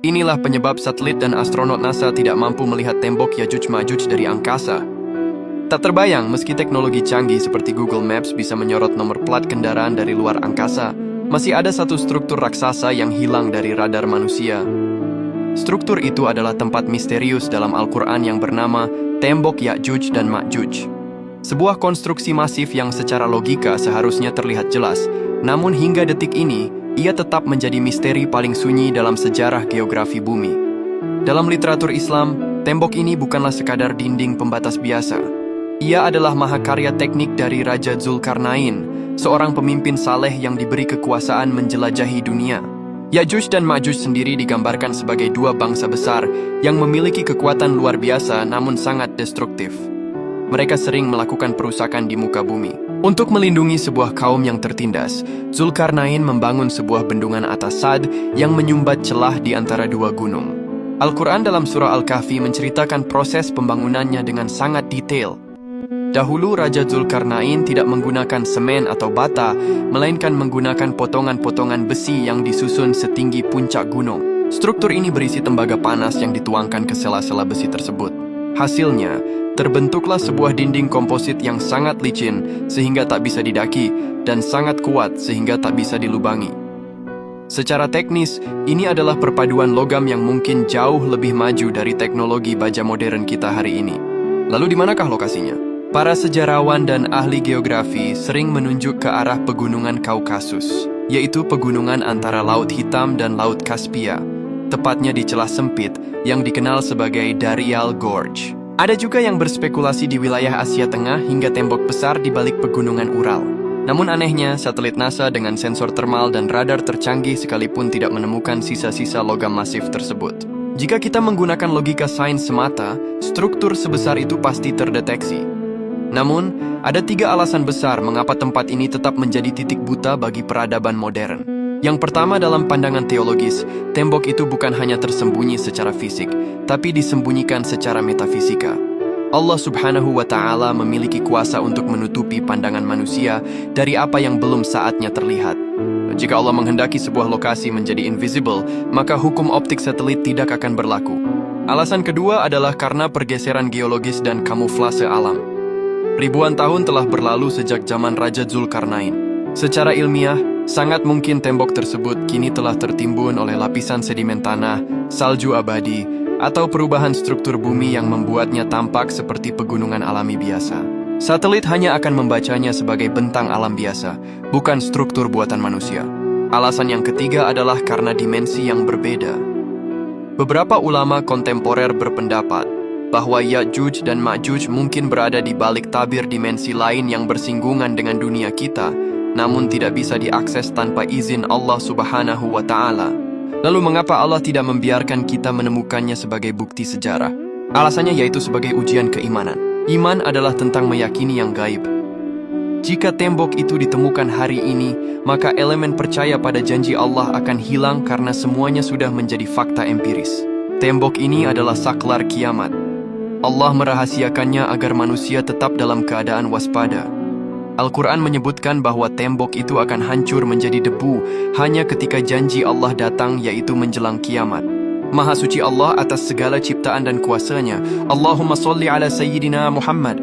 Inilah penyebab satelit dan astronot NASA tidak mampu melihat tembok Yajuj-Majuj dari angkasa. Tak terbayang meski teknologi canggih seperti Google Maps bisa menyorot nomor plat kendaraan dari luar angkasa, masih ada satu struktur raksasa yang hilang dari radar manusia. Struktur itu adalah tempat misterius dalam Al-Quran yang bernama Tembok Yajuj dan Majuj. Sebuah konstruksi masif yang secara logika seharusnya terlihat jelas, namun hingga detik ini, ia tetap menjadi misteri paling sunyi dalam sejarah geografi bumi. Dalam literatur Islam, tembok ini bukanlah sekadar dinding pembatas biasa. Ia adalah mahakarya teknik dari Raja Zulkarnain, seorang pemimpin saleh yang diberi kekuasaan menjelajahi dunia. Yajuj dan Majuj sendiri digambarkan sebagai dua bangsa besar yang memiliki kekuatan luar biasa namun sangat destruktif. Mereka sering melakukan perusakan di muka bumi. Untuk melindungi sebuah kaum yang tertindas, Zulkarnain membangun sebuah bendungan atas Sad yang menyumbat celah di antara dua gunung. Al-Quran dalam surah Al-Kahfi menceritakan proses pembangunannya dengan sangat detail. Dahulu Raja Zulkarnain tidak menggunakan semen atau bata, melainkan menggunakan potongan-potongan besi yang disusun setinggi puncak gunung. Struktur ini berisi tembaga panas yang dituangkan ke sela-sela besi tersebut. Hasilnya, terbentuklah sebuah dinding komposit yang sangat licin sehingga tak bisa didaki dan sangat kuat sehingga tak bisa dilubangi. Secara teknis, ini adalah perpaduan logam yang mungkin jauh lebih maju dari teknologi baja modern kita hari ini. Lalu di manakah lokasinya? Para sejarawan dan ahli geografi sering menunjuk ke arah pegunungan Kaukasus, yaitu pegunungan antara Laut Hitam dan Laut Kaspia, tepatnya di celah sempit yang dikenal sebagai Darial Gorge. Ada juga yang berspekulasi di wilayah Asia Tengah hingga tembok besar di balik pegunungan Ural. Namun anehnya, satelit NASA dengan sensor termal dan radar tercanggih sekalipun tidak menemukan sisa-sisa logam masif tersebut. Jika kita menggunakan logika sains semata, struktur sebesar itu pasti terdeteksi. Namun, ada 3 alasan besar mengapa tempat ini tetap menjadi titik buta bagi peradaban modern. Yang pertama, dalam pandangan teologis, tembok itu bukan hanya tersembunyi secara fisik, tapi disembunyikan secara metafisika. Allah Subhanahu wa Ta'ala memiliki kuasa untuk menutupi pandangan manusia dari apa yang belum saatnya terlihat. Jika Allah menghendaki sebuah lokasi menjadi invisible, maka hukum optik satelit tidak akan berlaku. Alasan kedua adalah karena pergeseran geologis dan kamuflase alam. Ribuan tahun telah berlalu sejak zaman Raja Zulkarnain. Secara ilmiah, sangat mungkin tembok tersebut kini telah tertimbun oleh lapisan sedimen tanah, salju abadi, atau perubahan struktur bumi yang membuatnya tampak seperti pegunungan alami biasa. Satelit hanya akan membacanya sebagai bentang alam biasa, bukan struktur buatan manusia. Alasan yang ketiga adalah karena dimensi yang berbeda. Beberapa ulama kontemporer berpendapat bahwa Yajuj dan Majuj mungkin berada di balik tabir dimensi lain yang bersinggungan dengan dunia kita, namun tidak bisa diakses tanpa izin Allah Subhanahu wa Ta'ala. Lalu mengapa Allah tidak membiarkan kita menemukannya sebagai bukti sejarah? Alasannya yaitu sebagai ujian keimanan. Iman adalah tentang meyakini yang gaib. Jika tembok itu ditemukan hari ini, maka elemen percaya pada janji Allah akan hilang karena semuanya sudah menjadi fakta empiris. Tembok ini adalah saklar kiamat. Allah merahasiakannya agar manusia tetap dalam keadaan waspada. Al-Quran menyebutkan bahwa tembok itu akan hancur menjadi debu hanya ketika janji Allah datang, yaitu menjelang kiamat. Maha suci Allah atas segala ciptaan dan kuasanya. Allahumma sholli ala Sayyidina Muhammad.